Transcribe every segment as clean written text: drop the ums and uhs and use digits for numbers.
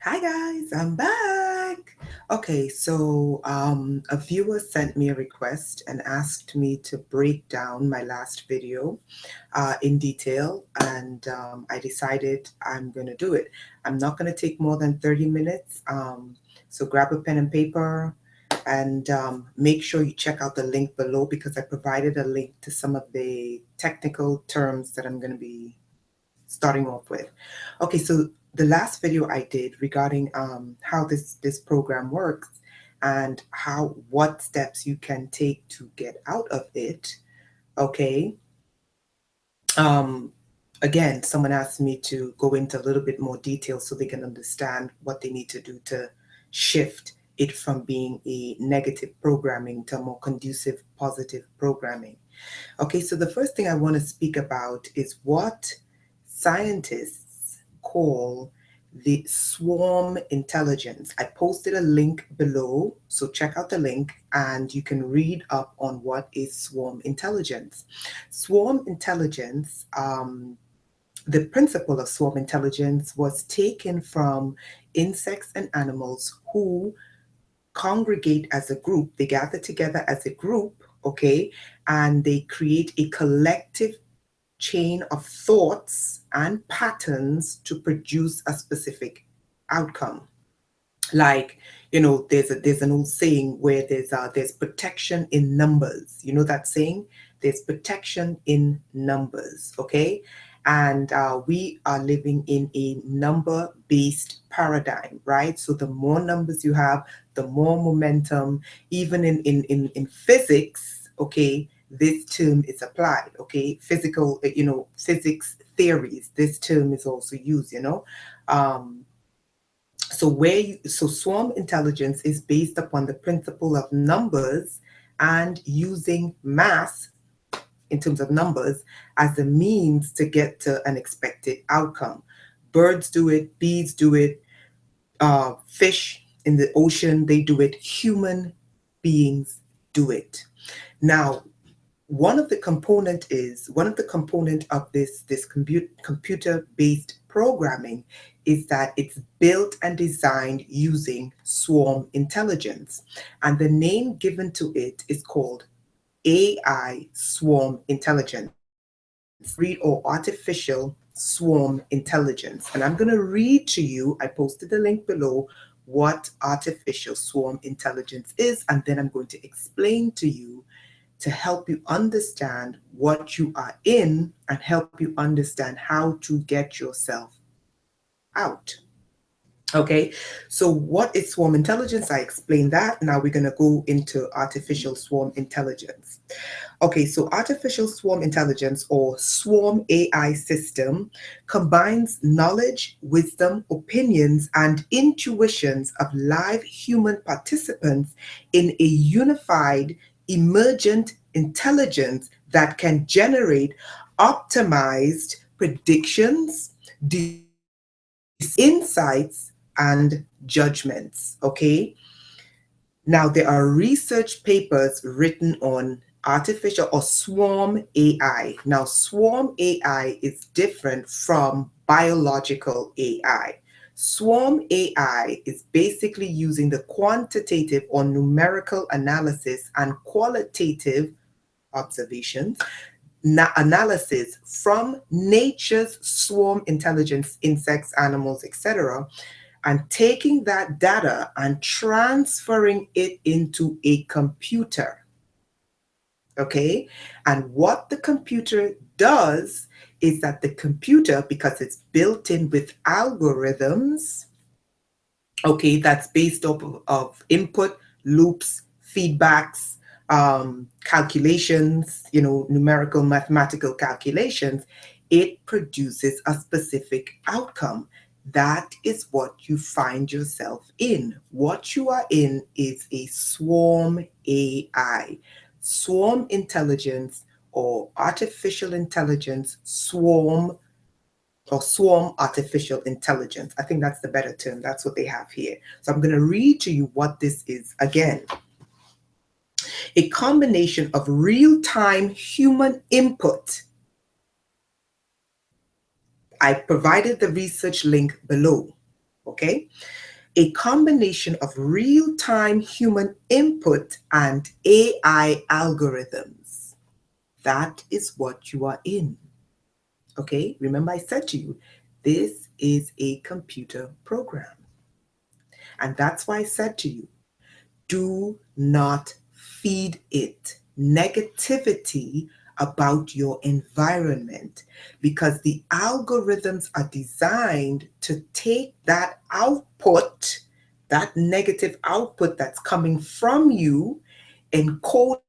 Hi guys, I'm back. Okay, so a viewer sent me a request and asked me to break down my last video in detail, and I decided I'm going to do it. I'm not going to take more than 30 minutes, so grab a pen and paper and make sure you check out the link below because I provided a link to some of the technical terms that I'm going to be starting off with. Okay, so the last video I did regarding how this program works and how what steps you can take to get out of it. Okay. Um, Again, someone asked me to go into a little bit more detail so they can understand what they need to do to shift it from being a negative programming to a more conducive, positive programming. Okay, so the first thing I want to speak about is what scientists call the swarm intelligence. I posted a link below, so check out the link and you can read up on what is swarm intelligence. Swarm intelligence, the principle of swarm intelligence was taken from insects and animals who congregate as a group, they gather together as a group, okay, and they create a collective chain of thoughts and patterns to produce a specific outcome. Like, there's an old saying where there's protection in numbers. You know that saying? There's protection in numbers, okay? And we are living in a number-based paradigm, right? So the more numbers you have, the more momentum. Even in physics, okay, this term is applied, okay? Physics theories, this term is also used. Um, so swarm intelligence is based upon the principle of numbers and using mass in terms of numbers as a means to get to an expected outcome. Birds do it, bees do it, fish in the ocean, they do it, human beings do it. Now, one of the component of this computer-based programming is that it's built and designed using swarm intelligence, and the name given to it is called AI swarm intelligence, read or artificial swarm intelligence. And I'm going to read to you, I posted the link below, what artificial swarm intelligence is, and then I'm going to explain to you to help you understand what you are in and help you understand how to get yourself out. Okay, so what is swarm intelligence? I explained that. Now we're going to go into artificial swarm intelligence. Okay, so artificial swarm intelligence or swarm AI system combines knowledge, wisdom, opinions, and intuitions of live human participants in a unified, emergent intelligence that can generate optimized predictions, insights, and judgments. Okay, now, there are research papers written on artificial or swarm AI. Now, swarm AI is different from biological AI. Swarm AI is basically using the quantitative or numerical analysis and qualitative observations, analysis from nature's swarm intelligence, insects, animals, etc., and taking that data and transferring it into a computer. Okay? And what the computer does is that the computer, because it's built in with algorithms, okay, that's based off of input, loops, feedbacks, calculations, numerical mathematical calculations, it produces a specific outcome. That is what you find yourself in. What you are in is a swarm AI, swarm intelligence or artificial intelligence, swarm artificial intelligence. I think that's the better term. That's what they have here. So I'm going to read to you what this is again. A combination of real-time human input. I provided the research link below. okay? A combination of real-time human input and AI algorithms. That is what you are in, okay? Remember I said to you, this is a computer program. And that's why I said to you, do not feed it negativity about your environment, because the algorithms are designed to take that output, that negative output that's coming from you, encode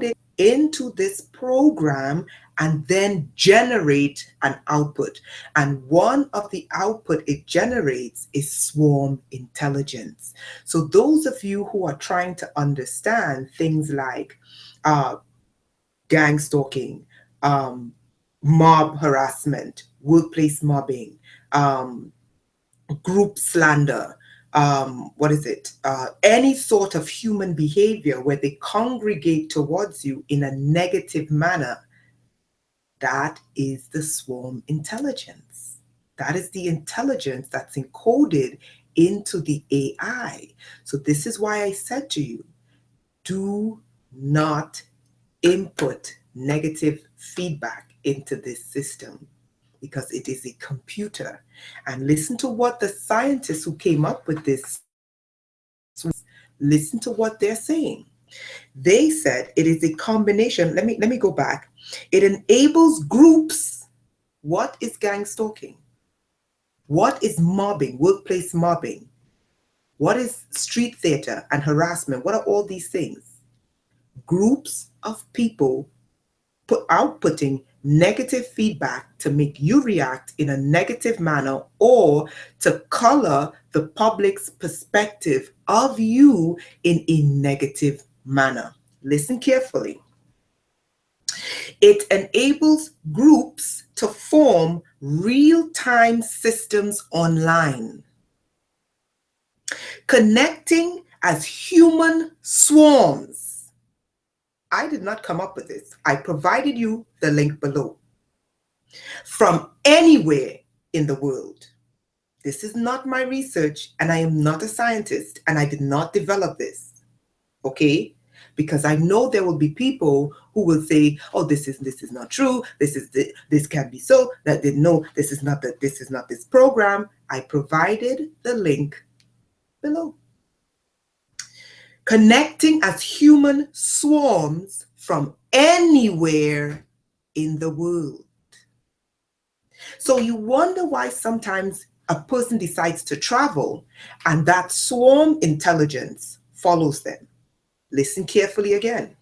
it into this program, and then generate an output. And one of the output it generates is swarm intelligence. So those of you who are trying to understand things like gang stalking, mob harassment, workplace mobbing, group slander, any sort of human behavior where they congregate towards you in a negative manner, that is the swarm intelligence. That is the intelligence that's encoded into the AI. So this is why I said to you, do not input negative feedback into this system, because it is a computer. And listen to what the scientists who came up with this, listen to what they're saying. They said it is a combination. Let me go back. It enables groups. What is gang stalking? What is mobbing, workplace mobbing? What is street theater and harassment? What are all these things? Groups of people outputting negative feedback to make you react in a negative manner, or to color the public's perspective of you in a negative manner. Listen carefully. It enables groups to form real-time systems online, connecting as human swarms. I did not come up with this. I provided you the link below. From anywhere in the world. This is not my research, and I am not a scientist, and I did not develop this. Okay? Because I know there will be people who will say, "Oh, this is not true. This can't be so." That they know this is not this program. I provided the link below. Connecting as human swarms from anywhere in the world. So you wonder why sometimes a person decides to travel and that swarm intelligence follows them. Listen carefully again.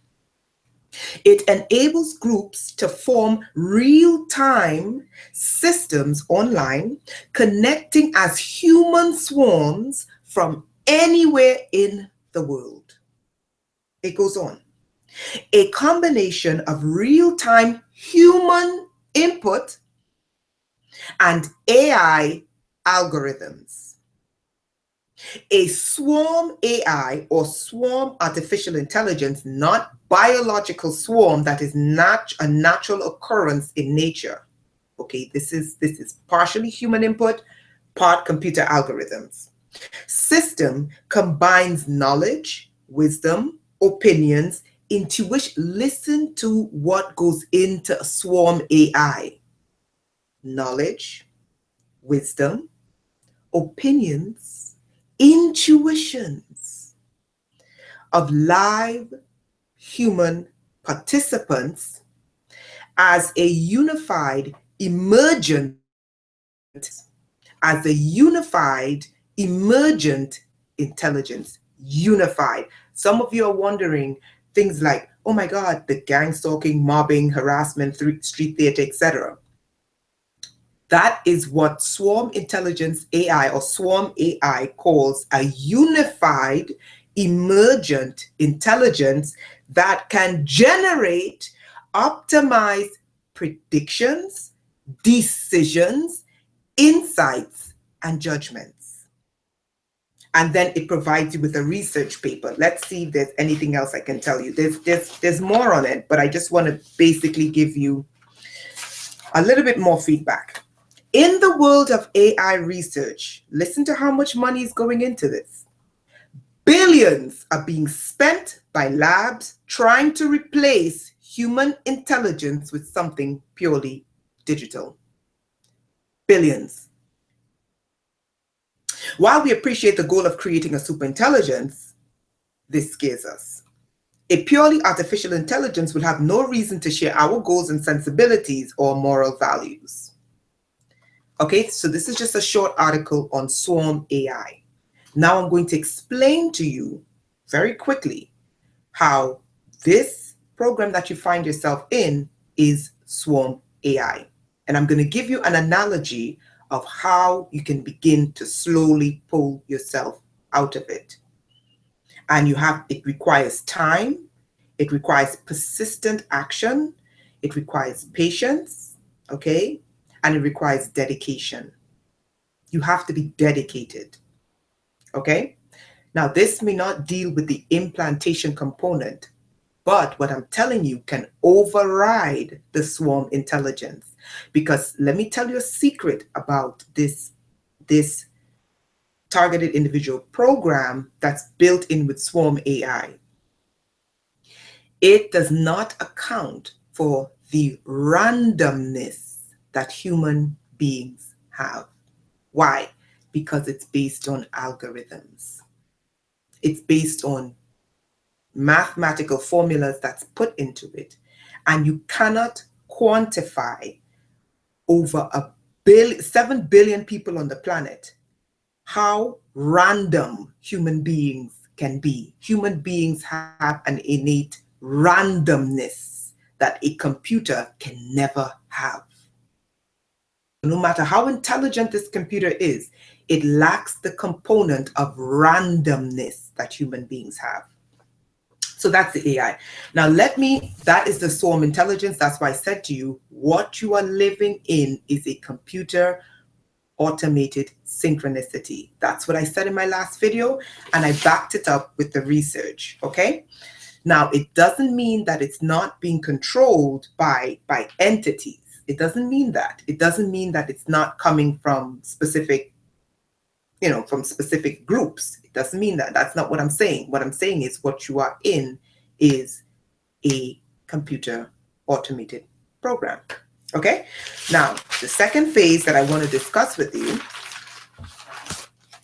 It enables groups to form real-time systems online, connecting as human swarms from anywhere in the world. It goes on. A combination of real-time human input and AI algorithms. A swarm AI, or swarm artificial intelligence, not biological swarm that is not a natural occurrence in nature. Okay, this is partially human input, part computer algorithms. System combines knowledge, wisdom, opinions, intuition. Listen to what goes into a swarm AI. Knowledge, wisdom, opinions, intuitions of live human participants as a unified emergent intelligence. Unified. Some of you are wondering things like, oh my God, the gang stalking, mobbing, harassment, street theater, etc. That is what swarm intelligence AI, or swarm AI, calls a unified emergent intelligence that can generate optimized predictions, decisions, insights, and judgments. And then it provides you with a research paper. Let's see if there's anything else I can tell you. There's more on it, but I just want to basically give you a little bit more feedback. In the world of AI research, listen to how much money is going into this. Billions are being spent by labs trying to replace human intelligence with something purely digital. Billions. While we appreciate the goal of creating a superintelligence, this scares us. A purely artificial intelligence will have no reason to share our goals and sensibilities or moral values. Okay, so this is just a short article on Swarm AI. Now I'm going to explain to you very quickly how this program that you find yourself in is Swarm AI. And I'm going to give you an analogy of how you can begin to slowly pull yourself out of it. And it requires time, it requires persistent action, it requires patience, okay? And it requires dedication. You have to be dedicated, okay? Now, this may not deal with the implantation component, but what I'm telling you can override the swarm intelligence. Because let me tell you a secret about this targeted individual program that's built in with Swarm AI. It does not account for the randomness that human beings have. Why? Because it's based on algorithms. It's based on mathematical formulas that's put into it. And you cannot quantify over 7 billion people on the planet how random human beings can be. Human beings have an innate randomness that a computer can never have. No matter how intelligent this computer is, it lacks the component of randomness that human beings have. So that's the AI. Now that is the swarm intelligence. That's why I said to you, what you are living in is a computer automated synchronicity. That's what I said in my last video, and I backed it up with the research, okay? Now, it doesn't mean that it's not being controlled by entities. It doesn't mean that. It doesn't mean that it's not coming from specific, from specific groups. It doesn't mean that. That's not what I'm saying. What I'm saying is what you are in is a computer automated program. Okay? Now, the second phase that I want to discuss with you,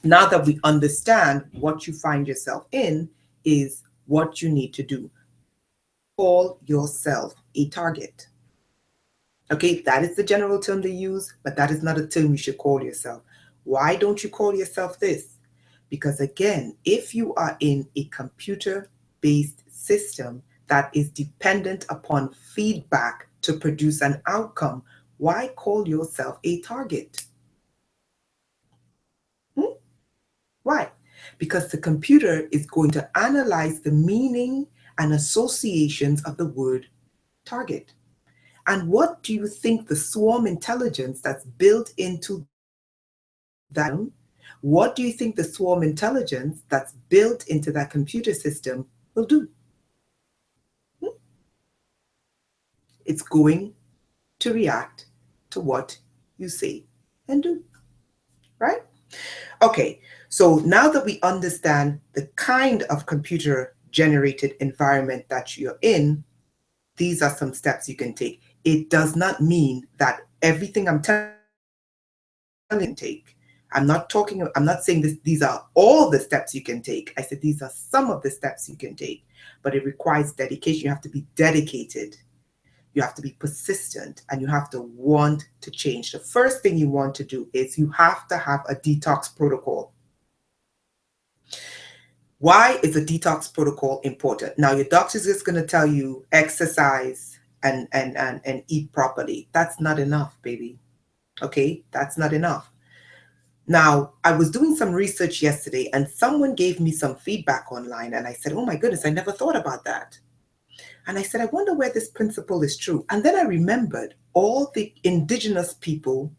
now that we understand what you find yourself in, is what you need to do. Call yourself a target. Okay, that is the general term they use, but that is not a term you should call yourself. Why don't you call yourself this? Because again, if you are in a computer-based system that is dependent upon feedback to produce an outcome, why call yourself a target? Why? Because the computer is going to analyze the meaning and associations of the word target. And what do you think the swarm intelligence that's built into that? What do you think the swarm intelligence that's built into that computer system will do? It's going to react to what you say and do, right? Okay, so now that we understand the kind of computer-generated environment that you're in, these are some steps you can take. It does not mean that everything I'm telling you to take. I'm not saying these are all the steps you can take. I said these are some of the steps you can take, but it requires dedication. You have to be dedicated. You have to be persistent, and you have to want to change. The first thing you want to do is you have to have a detox protocol. Why is a detox protocol important? Now, your doctor's just going to tell you exercise and eat properly. That's not enough, baby. Okay, that's not enough. Now, I was doing some research yesterday, and someone gave me some feedback online, and I said, oh my goodness, I never thought about that. And I said, I wonder where this principle is true. And then I remembered all indigenous people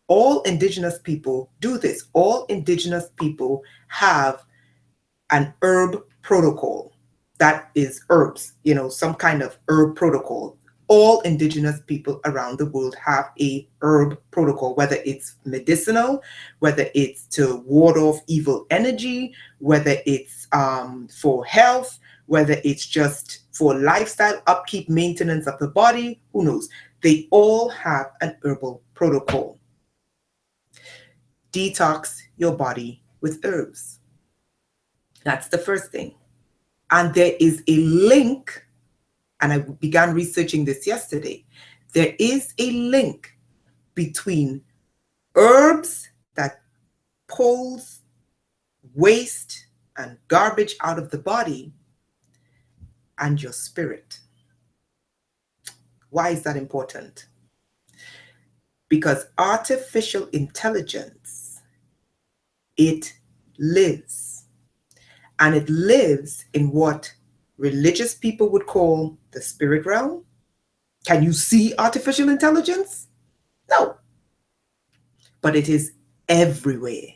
do this. All indigenous people have an herb protocol. That is herbs, some kind of herb protocol. all indigenous people around the world have a herb protocol, whether it's medicinal, whether it's to ward off evil energy, whether it's for health, whether it's just for lifestyle upkeep, maintenance of the body, who knows? They all have an herbal protocol. Detox your body with herbs. That's the first thing. And there is a link, and I began researching this yesterday. There is a link between herbs that pulls waste and garbage out of the body and your spirit. Why is that important? Because artificial intelligence, it lives. And it lives in what religious people would call the spirit realm. Can you see artificial intelligence? No. But it is everywhere.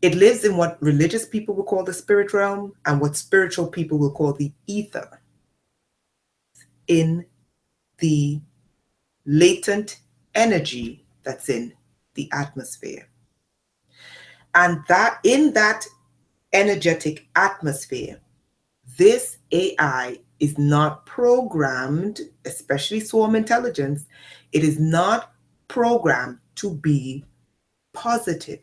It lives in what religious people will call the spirit realm and what spiritual people will call the ether. In the latent energy that's in the atmosphere. And that in that energetic atmosphere, this AI is not programmed, especially swarm intelligence, it is not programmed to be positive.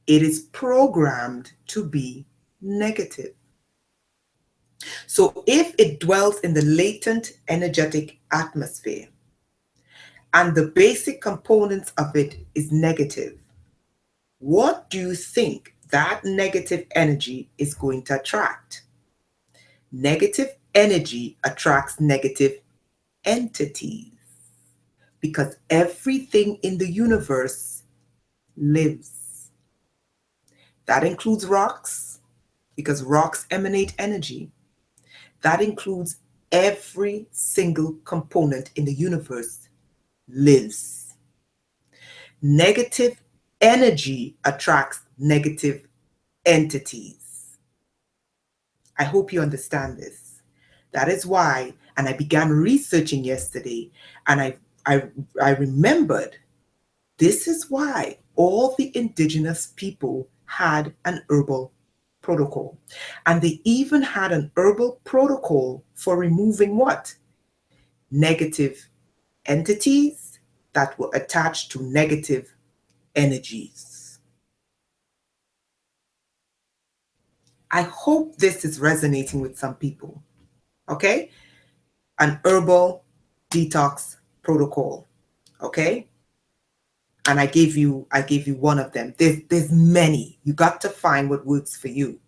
It is programmed to be negative. So if it dwells in the latent energetic atmosphere and the basic components of it is negative, what do you think that negative energy is going to attract? Negative energy attracts negative entities because everything in the universe lives. That includes rocks because rocks emanate energy. That includes every single component in the universe lives. Negative energy attracts negative entities. I hope you understand this. That is why, and I began researching yesterday, and I remembered this is why all the indigenous people had an herbal protocol. And they even had an herbal protocol for removing what? Negative entities that were attached to negative energies. I hope this is resonating with some people. Okay? An herbal detox protocol. Okay? And I gave you one of them. There's many. You got to find what works for you.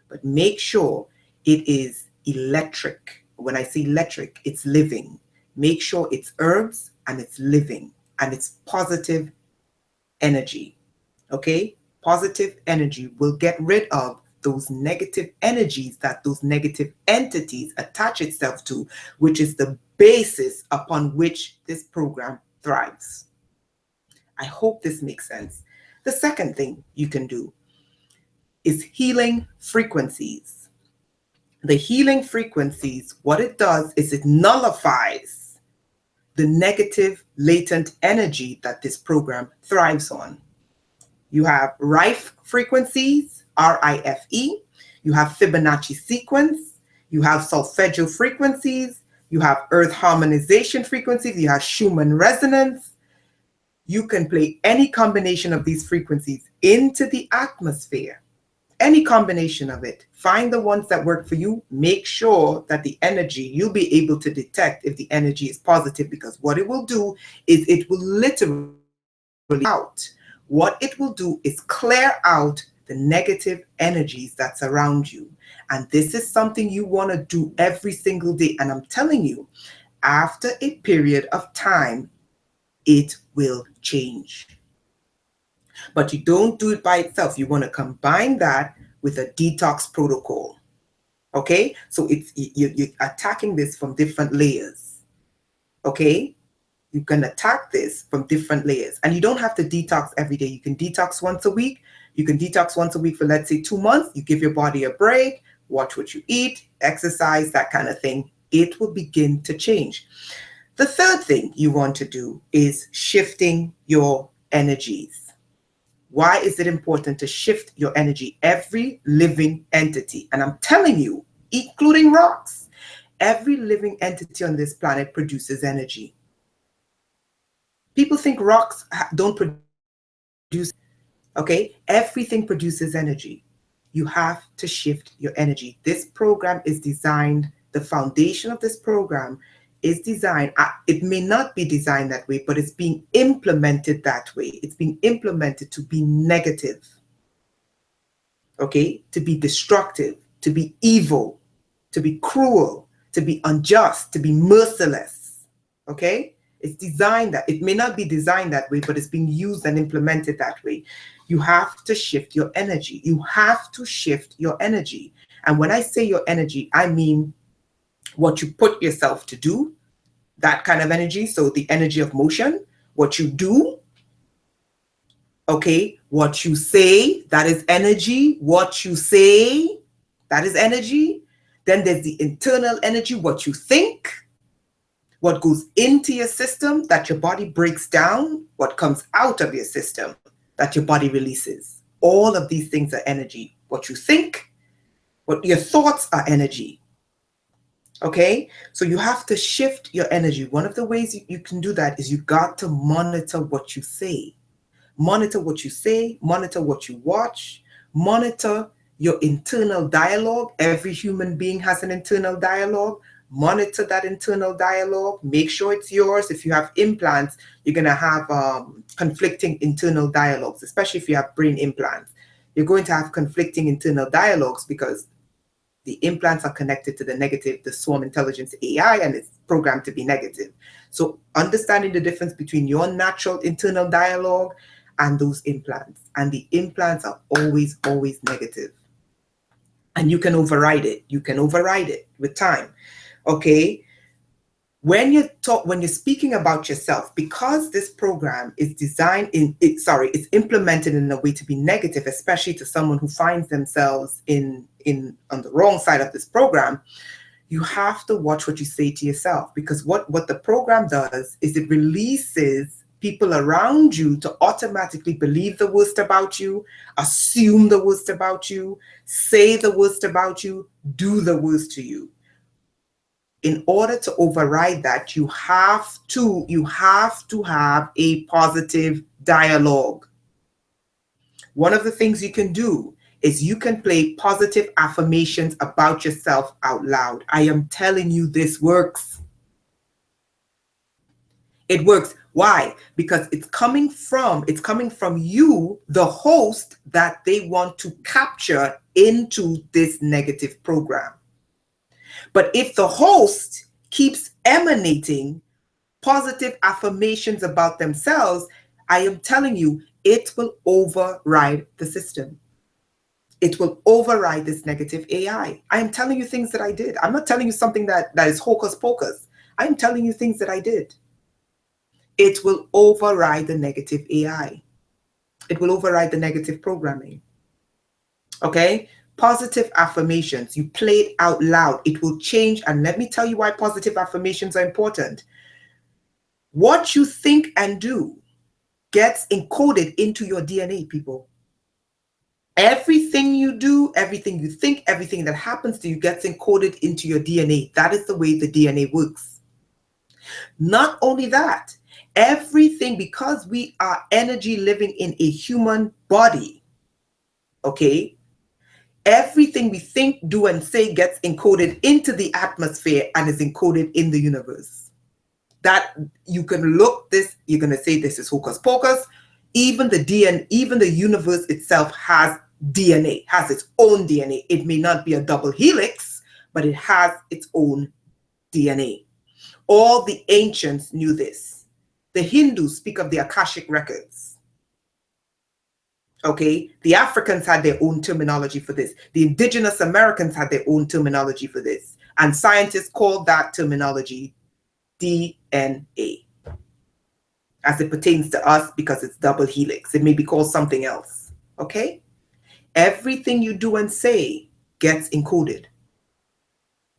But make sure it is electric. When I say electric, it's living. Make sure it's herbs and it's living and it's positive energy. Okay? Positive energy will get rid of those negative energies that those negative entities attach itself to, which is the basis upon which this program thrives. I hope this makes sense. The second thing you can do is healing frequencies. The healing frequencies, what it does is it nullifies the negative latent energy that this program thrives on. You have Rife frequencies, R-I-F-E. You have Fibonacci sequence. You have solfeggio frequencies. You have earth harmonization frequencies. You have Schumann resonance. You can play any combination of these frequencies into the atmosphere, any combination of it. Find the ones that work for you. Make sure that the energy, you'll be able to detect if the energy is positive, because what it will do is it will literally out. What it will do is clear out the negative energies that surround you. And this is something you want to do every single day. And I'm telling you, after a period of time, it will change. But you don't do it by itself. You want to combine that with a detox protocol. Okay? So you're attacking this from different layers. Okay? You can attack this from different layers. And you don't have to detox every day. You can detox once a week. You can detox once a week for, let's say, 2 months. You give your body a break, watch what you eat, exercise, that kind of thing. it will begin to change. The third thing you want to do is shifting your energies. Why is it important to shift your energy? Every living entity, and I'm telling you, including rocks, every living entity on this planet produces energy. People think rocks don't produce. Okay, everything produces energy. You have to shift your energy. This program is designed, the foundation of this program is designed, it may not be designed that way, but it's being implemented that way. It's being implemented to be negative, okay, to be destructive, to be evil, to be cruel, to be unjust, to be merciless, okay? It's designed that, it may not be designed that way, but it's being used and implemented that way. You have to shift your energy. You have to shift your energy. And when I say your energy, I mean what you put yourself to do, that kind of energy. So the energy of motion, what you do, okay, what you say, that is energy. What you say, that is energy. Then there's the internal energy, what you think, what goes into your system that your body breaks down, what comes out of your system that your body releases. All of these things are energy. What you think, what your thoughts are energy. Okay, so you have to shift your energy. One of the ways you can do that is you got to monitor what you say. Monitor what you say, monitor what you watch, monitor your internal dialogue. Every human being has an internal dialogue. Monitor that internal dialogue. Make sure it's yours. If you have implants, you're going to have conflicting internal dialogues, especially if you have brain implants. You're going to have conflicting internal dialogues because the implants are connected to the negative, the swarm intelligence AI, and it's programmed to be negative. So understanding the difference between your natural internal dialogue and those implants. And the implants are always, always negative. And you can override it. You can override it with time. Okay. When you're speaking about yourself, because this program is designed it's implemented in a way to be negative, especially to someone who finds themselves on the wrong side of this program, you have to watch what you say to yourself, because what the program does is it releases people around you to automatically believe the worst about you, assume the worst about you, say the worst about you, do the worst to you. In order to override that, you have to have a positive dialogue. One of the things you can do is you can play positive affirmations about yourself out loud. I am telling you, this works. It works. Why? Because it's coming from you, the host, that they want to capture into this negative program. But if the host keeps emanating positive affirmations about themselves, I am telling you, it will override the system. It will override this negative AI. I am telling you things that I did. I'm not telling you something that is hocus pocus. I'm telling you things that I did. It will override the negative AI. It will override the negative programming. Okay? Positive affirmations, you play it out loud, it will change. And let me tell you why positive affirmations are important. What you think and do gets encoded into your DNA, people. Everything you do, everything you think, everything that happens to you gets encoded into your DNA. That is the way the DNA works. Not only that, everything, because we are energy living in a human body, okay? Everything we think, do, and say gets encoded into the atmosphere and is encoded in the universe. That you can look this, you're going to say this is hocus pocus. Even the DNA, even the universe itself has DNA, has its own DNA. It may not be a double helix, but it has its own DNA. All the ancients knew this. The Hindus speak of the Akashic records. Okay, the Africans had their own terminology for this. The indigenous Americans had their own terminology for this. And scientists call that terminology DNA. As it pertains to us, because it's double helix. It may be called something else. Okay? Everything you do and say gets encoded.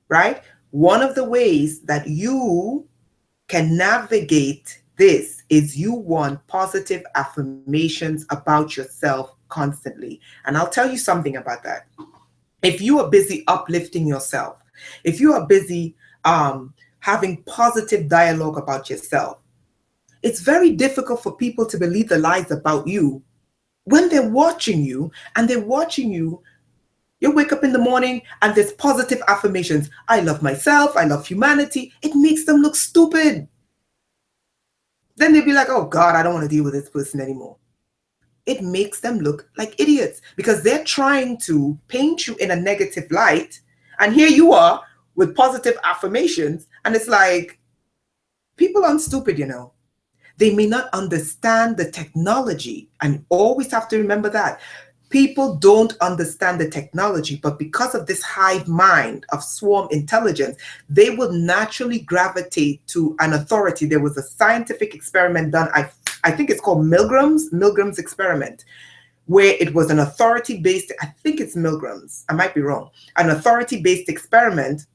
Right? One of the ways that you can navigate this is you want positive affirmations about yourself constantly. And I'll tell you something about that. If you are busy uplifting yourself, if you are busy having positive dialogue about yourself, it's very difficult for people to believe the lies about you when they're watching you and they're watching you. You wake up in the morning and there's positive affirmations. I love myself. I love humanity. It makes them look stupid. Then they'd be like, oh God, I don't want to deal with this person anymore. It makes them look like idiots because they're trying to paint you in a negative light. And here you are with positive affirmations. And it's like, people aren't stupid, you know. They may not understand the technology. And always have to remember that. People don't understand the technology, but because of this hive mind of swarm intelligence, they will naturally gravitate to an authority. There was a scientific experiment done, I think it's called Milgram's experiment, where it was an authority-based, I think it's Milgram's, I might be wrong, an authority-based experiment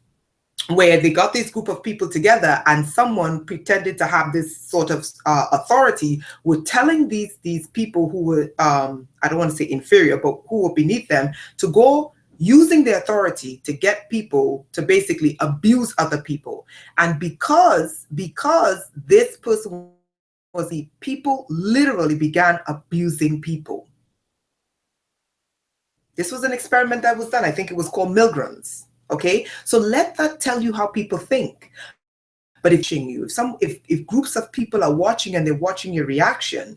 where they got this group of people together and someone pretended to have this sort of authority, were telling these people who were, I don't want to say inferior, but who were beneath them, to go using their authority to get people to basically abuse other people. And because this person was people literally began abusing people. This was an experiment that was done. I think it was called Milgram's. Okay, so let that tell you how people think. But if groups of people are watching and they're watching your reaction,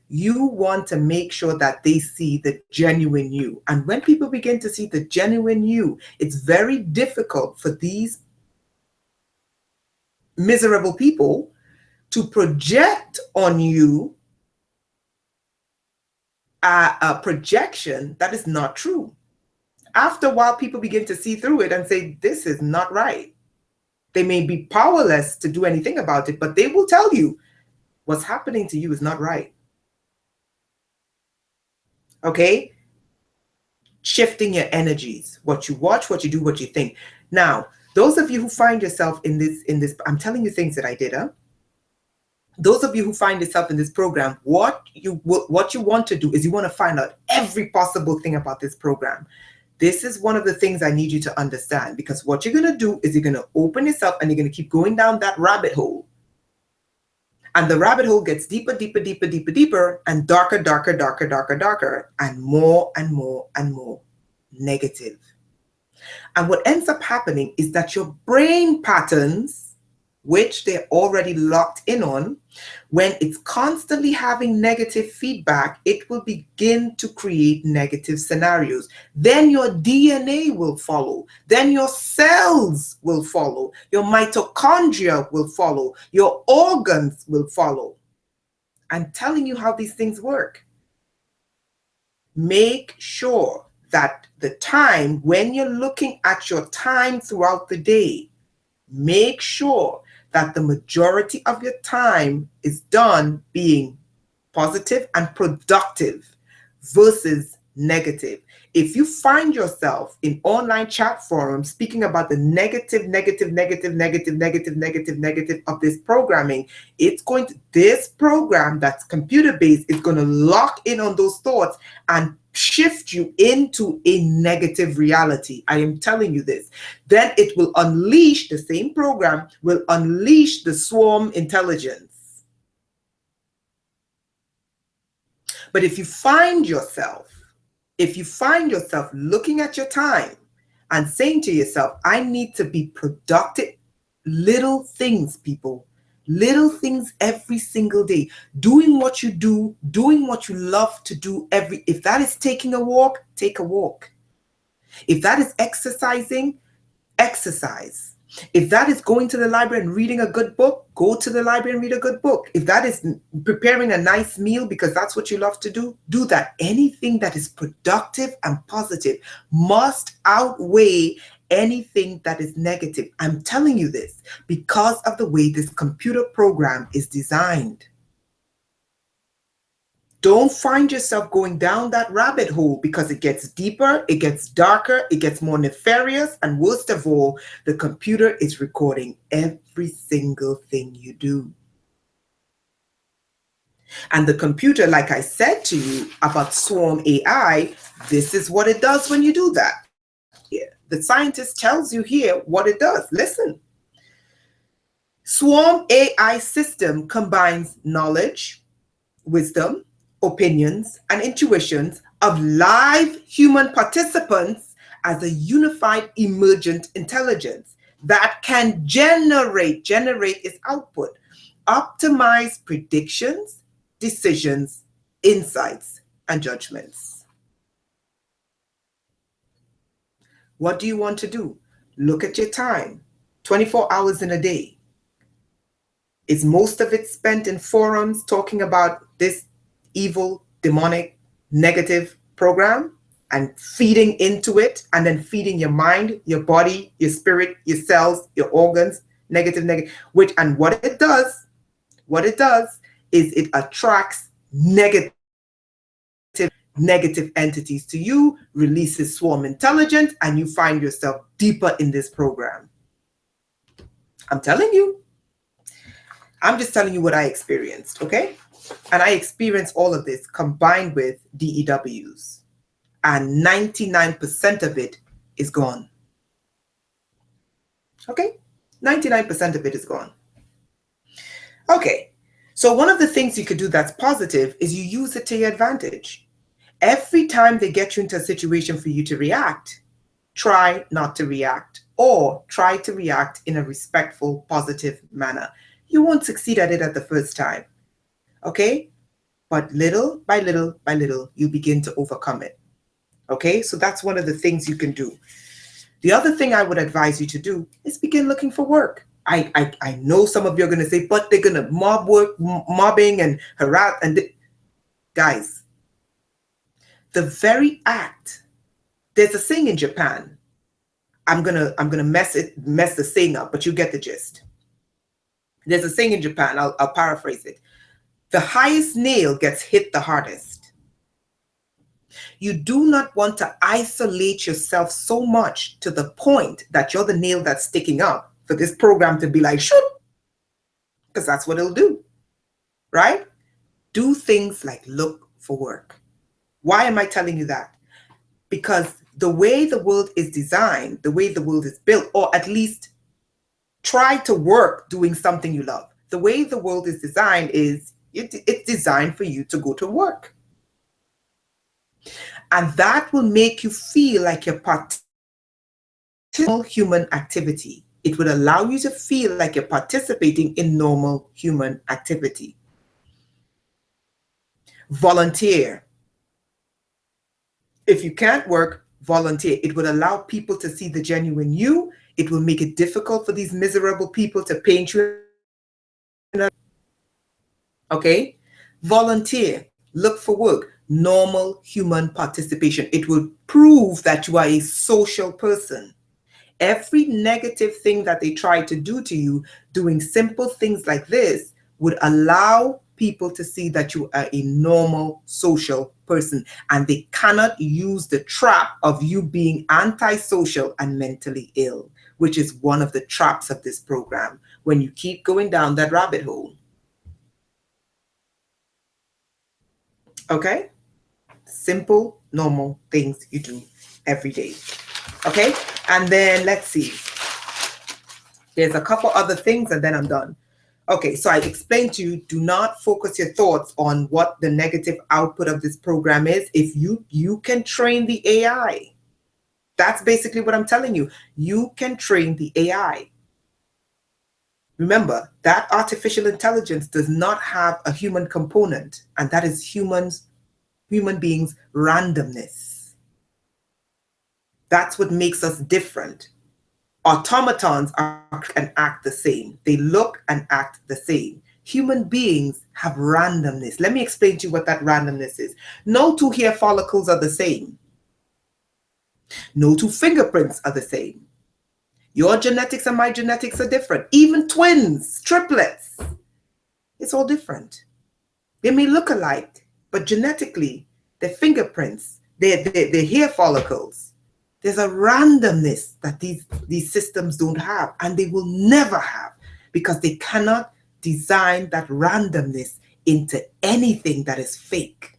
you want to make sure that they see the genuine you. And when people begin to see the genuine you, it's very difficult for these miserable people to project on you a projection that is not true. After a while, people begin to see through it and say, this is not right. They may be powerless to do anything about it, but they will tell you what's happening to you is not right. Okay? Shifting your energies, what you watch, what you do, what you think. Now, those of you who find yourself in this, I'm telling you things that I did, huh? Those of you who find yourself in this program, what you want to do is you want to find out every possible thing about this program. This is one of the things I need you to understand, because what you're going to do is you're going to open yourself and you're going to keep going down that rabbit hole. And the rabbit hole gets deeper, deeper, deeper, deeper, deeper, and darker, darker, darker, darker, darker, and more and more and more negative. And what ends up happening is that your brain patterns, which they're already locked in on, when it's constantly having negative feedback, it will begin to create negative scenarios. Then your DNA will follow. Then your cells will follow. Your mitochondria will follow. Your organs will follow. I'm telling you how these things work. Make sure that the time, when you're looking at your time throughout the day, make sure that the majority of your time is done being positive and productive versus negative. If you find yourself in online chat forums speaking about the negative of this programming, this program that's computer-based is going to lock in on those thoughts and shift you into a negative reality. I am telling you this. Then it will unleash, the same program will unleash the swarm intelligence. But if you find yourself looking at your time and saying to yourself, I need to be productive, little things, people, little things every single day, doing what you do, doing what you love to do if that is taking a walk, take a walk. If that is exercising, exercise. If that is going to the library and reading a good book, go to the library and read a good book. If that is preparing a nice meal because that's what you love to do, do that. Anything that is productive and positive must outweigh anything that is negative. I'm telling you this because of the way this computer program is designed. Don't find yourself going down that rabbit hole, because it gets deeper, it gets darker, it gets more nefarious, and worst of all, the computer is recording every single thing you do. And the computer, like I said to you about Swarm AI, this is what it does when you do that. Yeah. The scientist tells you here what it does. Listen. Swarm AI system combines knowledge, wisdom, opinions, and intuitions of live human participants as a unified emergent intelligence that can generate its output, optimize predictions, decisions, insights, and judgments. What do you want to do? Look at your time. 24 hours in a day. Is most of it spent in forums talking about this evil, demonic, negative program and feeding into it, and then feeding your mind, your body, your spirit, your cells, your organs, negative, and what it does is it attracts negative entities to you, releases swarm intelligence, and you find yourself deeper in this program. I'm telling you. I'm just telling you what I experienced, okay? And I experienced all of this combined with DEWs. And 99% of it is gone. Okay? 99% of it is gone. Okay. So one of the things you could do that's positive is you use it to your advantage. Every time they get you into a situation for you to react, try not to react, or try to react in a respectful, positive manner. You won't succeed at it at the first time, okay? But little by little by little, you begin to overcome it, okay? So that's one of the things you can do. The other thing I would advise you to do is begin looking for work. I know some of you are going to say, but they're going to mobbing and harass. And guys, the very act, there's a saying in Japan. I'm gonna mess the saying up, but you get the gist. There's a saying in Japan, I'll paraphrase it. The highest nail gets hit the hardest. You do not want to isolate yourself so much to the point that you're the nail that's sticking up for this program to be like, shoot, because that's what it'll do, right? Do things like look for work. Why am I telling you that? Because the way the world is designed, the way the world is built, or at least try to work doing something you love. The way the world is designed is it's designed for you to go to work. And that will make you feel like you're part of human activity. It would allow you to feel like you're participating in normal human activity. Volunteer. If you can't work, volunteer. It would allow people to see the genuine you. It will make it difficult for these miserable people to paint you. Okay? Volunteer. Look for work. Normal human participation. It will prove that you are a social person. Every negative thing that they try to do to you, doing simple things like this, would allow people to see that you are a normal social person, and they cannot use the trap of you being antisocial and mentally ill, which is one of the traps of this program when you keep going down that rabbit hole. Okay? Simple, normal things you do every day. Okay? And then let's see. There's a couple other things and then I'm done. Okay, so I explained to you, do not focus your thoughts on what the negative output of this program is. If you can train the AI. That's basically what I'm telling you. You can train the AI. Remember, that artificial intelligence does not have a human component, and that is human beings' randomness. That's what makes us different. Automatons can act the same. They look and act the same. Human beings have randomness. Let me explain to you what that randomness is. No two hair follicles are the same. No two fingerprints are the same. Your genetics and my genetics are different. Even twins, triplets, it's all different. They may look alike, but genetically, their fingerprints, their hair follicles, there's a randomness that these systems don't have, and they will never have, because they cannot design that randomness into anything that is fake.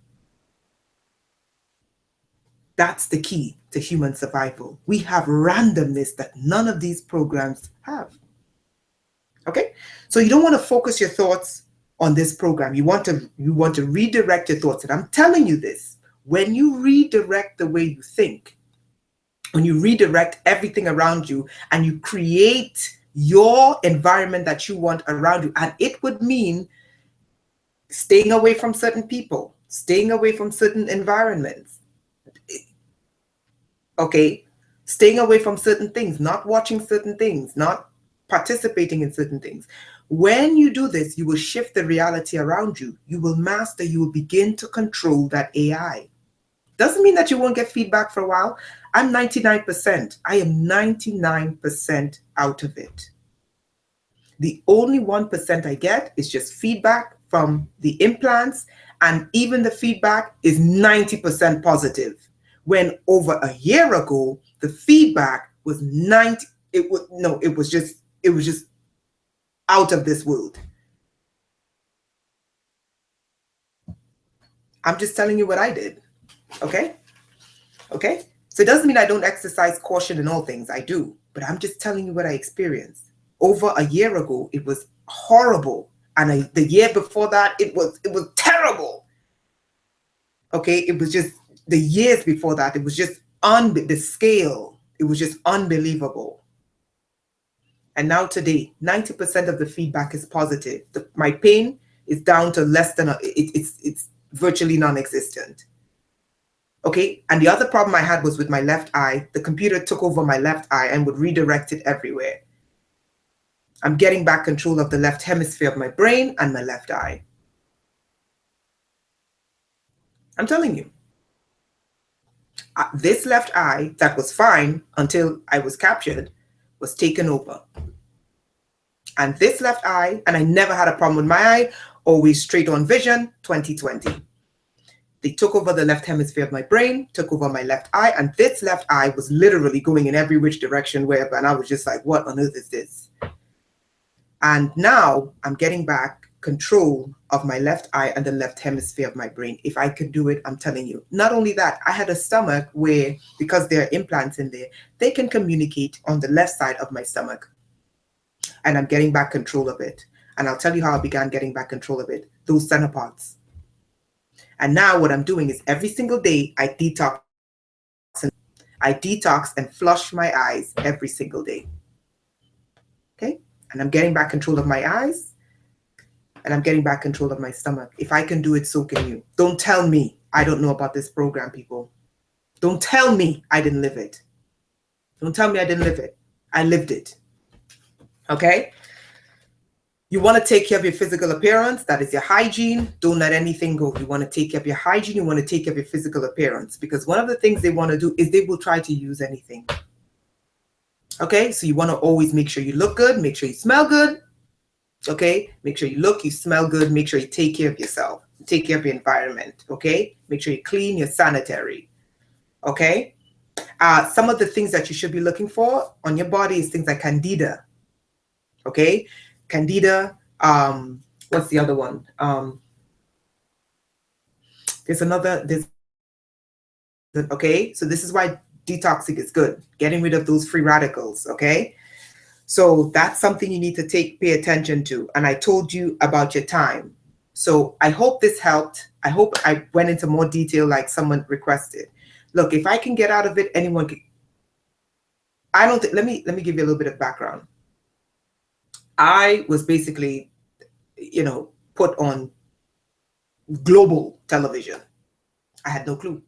That's the key to human survival. We have randomness that none of these programs have. Okay? So you don't want to focus your thoughts on this program. You want to redirect your thoughts. And I'm telling you this, when you redirect the way you think, when you redirect everything around you and you create your environment that you want around you, and it would mean staying away from certain people, staying away from certain environments, okay, staying away from certain things, not watching certain things, not participating in certain things. When you do this, you will shift the reality around you. You will master, you will begin to control that AI. Doesn't mean that you won't get feedback for a while. I'm 99%. I am 99% out of it. The only 1% I get is just feedback from the implants, and even the feedback is 90% positive. When over a year ago, the feedback was 90, it was just out of this world. I'm just telling you what I did. Okay? Okay? So it doesn't mean I don't exercise caution in all things. I do. But I'm just telling you what I experienced. Over a year ago, it was horrible. And the year before that, it was terrible. Okay? It was just the years before that, it was just the scale. It was just unbelievable. And now today, 90% of the feedback is positive. My pain is down to less than, it's virtually non-existent. Okay, and the other problem I had was with my left eye. The computer took over my left eye and would redirect it everywhere. I'm getting back control of the left hemisphere of my brain and my left eye. I'm telling you. This left eye that was fine until I was captured was taken over. And this left eye, and I never had a problem with my eye, always straight on vision, 2020. They took over the left hemisphere of my brain, took over my left eye, and this left eye was literally going in every which direction, wherever, and I was just like, what on earth is this? And now I'm getting back control of my left eye and the left hemisphere of my brain. If I could do it, I'm telling you. Not only that, I had a stomach where, because there are implants in there, they can communicate on the left side of my stomach. And I'm getting back control of it. And I'll tell you how I began getting back control of it. Those center parts. And now what I'm doing is every single day I detox and flush my eyes every single day. Okay? And I'm getting back control of my eyes, and I'm getting back control of my stomach. If I can do it, so can you. Don't tell me I don't know about this program, people. Don't tell me I didn't live it. Don't tell me I didn't live it. I lived it. Okay? You want to take care of your physical appearance. That is your hygiene. Don't let anything go. You want to take care of your hygiene. You want to take care of your physical appearance, because one of the things they want to do is they will try to use anything. Okay? So you want to always make sure you look good. Make sure you smell good. Okay? Make sure you look, you smell good. Make sure you take care of yourself. Take care of your environment. Okay? Make sure you're clean, you're sanitary. Okay? Some of the things that you should be looking for on your body is things like candida. Okay? Candida, what's the other one? Okay, so this is why detoxing is good, getting rid of those free radicals, okay? So that's something you need to pay attention to. And I told you about your time. So I hope this helped. I hope I went into more detail like someone requested. Look, if I can get out of it, anyone can. I don't think, let me give you a little bit of background. I was basically, put on global television. I had no clue.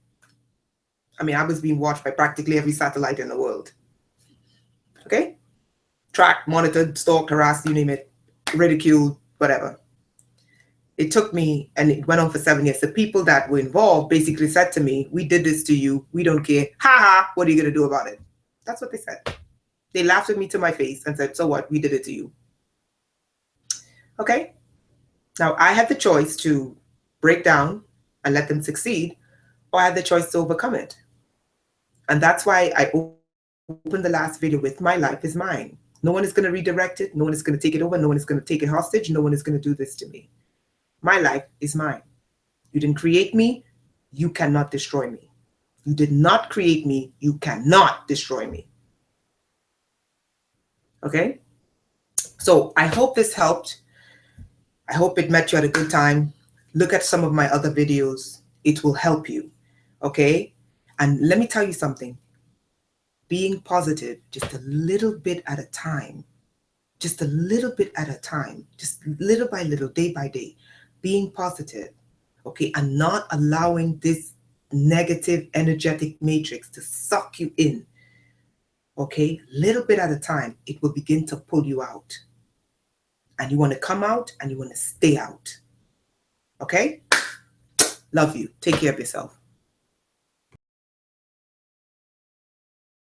I mean, I was being watched by practically every satellite in the world. Okay? Tracked, monitored, stalked, harassed, you name it, ridiculed, whatever. It took me, and it went on for 7 years. The people that were involved basically said to me, we did this to you. We don't care. Ha ha, what are you going to do about it? That's what they said. They laughed at me to my face and said, so what? We did it to you. Okay? Now, I had the choice to break down and let them succeed, or I have the choice to overcome it. And that's why I opened the last video with my life is mine. No one is going to redirect it. No one is going to take it over. No one is going to take it hostage. No one is going to do this to me. My life is mine. You didn't create me. You cannot destroy me. You did not create me. You cannot destroy me. Okay? So I hope this helped. I hope it met you at a good time. Look at some of my other videos. It will help you. Okay? And let me tell you something. Being positive just a little bit at a time, just a little bit at a time, just little by little, day by day, being positive, okay, and not allowing this negative energetic matrix to suck you in, okay, little bit at a time, it will begin to pull you out. And you want to come out and you want to stay out. Okay? Love you. Take care of yourself.